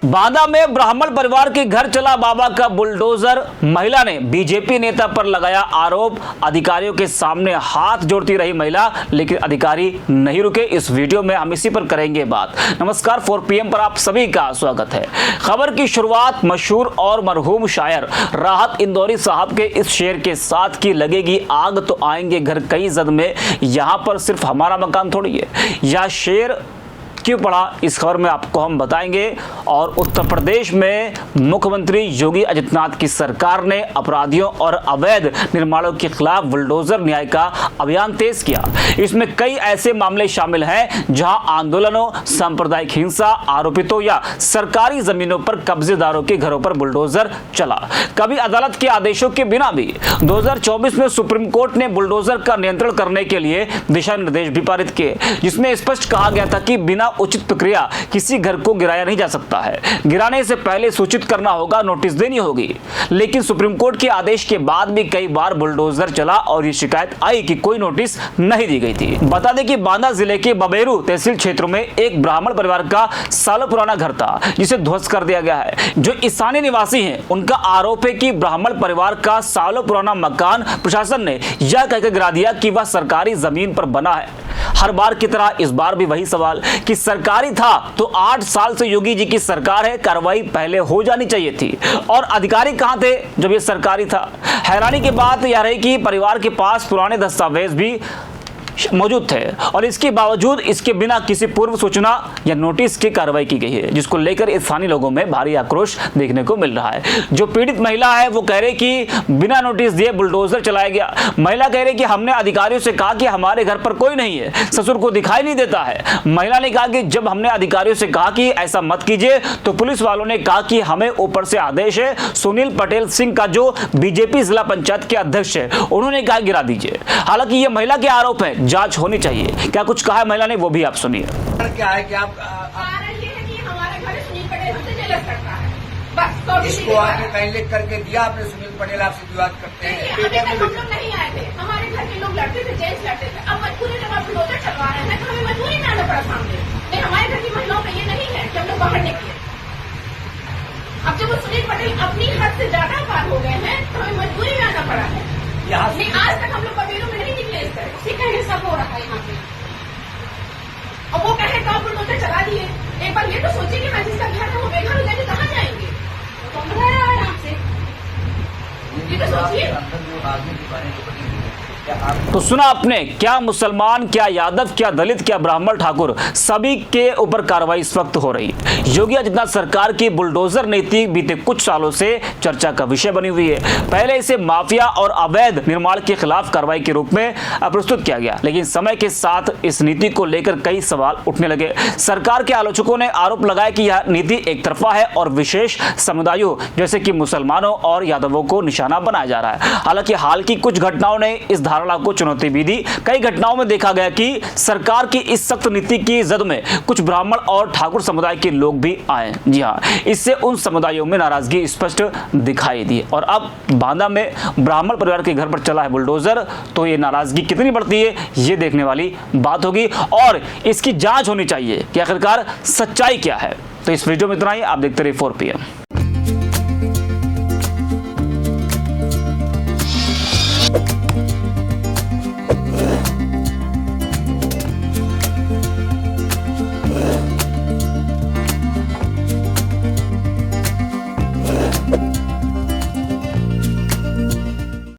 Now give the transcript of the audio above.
बांदा में ब्राह्मण परिवार के घर चला बाबा का बुलडोजर। महिला ने बीजेपी नेता पर लगाया आरोप। अधिकारियों के सामने हाथ जोड़ती रही महिला, लेकिन अधिकारी नहीं रुके। इस वीडियो में हम इसी पर करेंगे बात। नमस्कार, 4 PM पर आप सभी का स्वागत है। खबर की शुरुआत मशहूर और मरहूम शायर राहत इंदौरी साहब के इस शेर के साथ की लगेगी आग तो आएंगे घर कई जद में। यहाँ पर सिर्फ हमारा मकान थोड़ी है। यह शेर क्यों पड़ा, इस खबर में आपको हम बताएंगे। और उत्तर प्रदेश में मुख्यमंत्री योगी आदित्यनाथ की सरकार ने अपराधियों और अवैध निर्माणों के खिलाफ बुलडोजर न्याय का अभियान तेज किया। इसमें कई ऐसे मामले शामिल हैं जहां आंदोलनों, सांप्रदायिक हिंसा, आरोपितों या सरकारी जमीनों पर कब्जेदारों के घरों पर बुलडोजर चला, कभी अदालत के आदेशों के बिना भी। 2024 में सुप्रीम कोर्ट ने बुलडोजर का नियंत्रण करने के लिए दिशा निर्देश भी पारित किए, जिसमें स्पष्ट कहा गया था कि बिना उचित प्रक्रिया किसी घर को गिराया नहीं जा सकता है। गिराने से पहले सूचित करना होगा, नोटिस देनी होगी। लेकिन सुप्रीम कोर्ट के आदेश के बाद भी कई बार बुलडोजर चला और ये शिकायत आई कि कोई नोटिस नहीं दी गई थी। बता दें कि बांदा जिले के बबेरू तहसील क्षेत्र में एक ब्राह्मण परिवार का सालों पुराना घर था, जिसे ध्वस्त कर दिया गया है। जो स्थानीय निवासी हैं, उनका आरोप है कि ब्राह्मण परिवार का सालों पुराना मकान प्रशासन ने यह कहकर गिरा दिया कि वह सरकारी जमीन पर बना है। हर बार की तरह इस बार भी वही सवाल कि सरकारी था तो 8 साल से योगी जी की सरकार है, कार्रवाई पहले हो जानी चाहिए थी। और अधिकारी कहां थे जब ये सरकारी था? हैरानी की बात यह रही कि परिवार के पास पुराने दस्तावेज भी मौजूद थे और इसके बावजूद इसके बिना किसी पूर्व सूचना या नोटिस की कार्रवाई की गई है, जिसको लेकर स्थानीय लोगों में भारी आक्रोश देखने को मिल रहा है। जो पीड़ित महिला है वो कह रही कि बिना नोटिस दिए बुलडोजर चलाया गया। महिला कह रही कि हमने अधिकारियों से कहा कि हमारे घर पर कोई नहीं है, ससुर को दिखाई नहीं देता है। महिला ने कहा कि जब हमने अधिकारियों से कहा कि ऐसा मत कीजिए तो पुलिस वालों ने कहा कि हमें ऊपर से आदेश है। सुनील पटेल सिंह का जो बीजेपी जिला पंचायत के अध्यक्ष है, उन्होंने कहा गिरा दीजिए। हालांकि ये महिला के आरोप है, जांच होनी चाहिए। क्या कुछ कहा है महिला ने, वो भी आप सुनिए। क्या है कि आप कारण ये है कि हमारे घर सुनील पटेल हमसे जेलस करता है। बस तो इसको आपने कहीं लिख करके दिया, आपने सुनील पटेल आपसे विवाद करते हैं। अभी तक हम लोग नहीं आए थे, हमारे घर के लोग लड़ते थे, जेंट्स लड़ते थे। अब मजबूरी जब आप बुलडोजर चलवा रहे हैं तो हमें मजबूरी में आना पड़ा सामने। नहीं, हमारे घर की महिलाओं का ये नहीं है कि हम लोग बाहर निकले। अब जब वो सुनील पटेल अपनी हद से ज्यादा पार हो गए हैं तो हमें मजबूरी में आना पड़ा है। नहीं, आज तक हम लोग बबेरू में नहीं निकले इस तरह। उसी का हिस्सा हो रहा है यहाँ पे। और वो कहे तो आप बुलडोजर चला दिए। एक बार ये तो सोचिए कि मैं जिसका घर है वो बेघर हो जाएंगे, कहाँ जाएंगे? तो हम घर आए आराम से। ये तो सोचिए। तो सुना आपने, क्या मुसलमान, क्या यादव, क्या दलित, क्या ब्राह्मण, ठाकुर, सभी के ऊपर कार्रवाई इस वक्त हो रही है। योगी आदित्यनाथ सरकार की बुलडोजर नीति बीते कुछ सालों से चर्चा का विषय बनी हुई है। पहले इसे माफिया और अवैध निर्माण के खिलाफ कार्रवाई के रूप में प्रस्तुत किया गया, लेकिन समय के साथ इस नीति को लेकर कई सवाल उठने लगे। सरकार के आलोचकों ने आरोप लगाया कि यह नीति एक तरफा है और विशेष समुदायों जैसे कि मुसलमानों और यादवों को निशाना बनाया जा रहा है। हालांकि हाल की कुछ घटनाओं ने इस धारणा को चुनौती भी दी। कई घटनाओं में देखा गया कि सरकार की इस सख्त नीति की जद में कुछ ब्राह्मण और ठाकुर समुदाय के लोग भी आए। जी हाँ, इससे उन समुदायों में नाराजगी स्पष्ट दिखाई दी। और अब बांदा में ब्राह्मण परिवार के घर पर चला है बुलडोजर, तो ये नाराजगी कितनी बढ़ती है ये देखने वाली बात होगी और इसकी जांच होनी चाहिए कि आखिरकार सच्चाई क्या है। तो इस वीडियो में इतना ही। आप देखते रहिए 4 PM।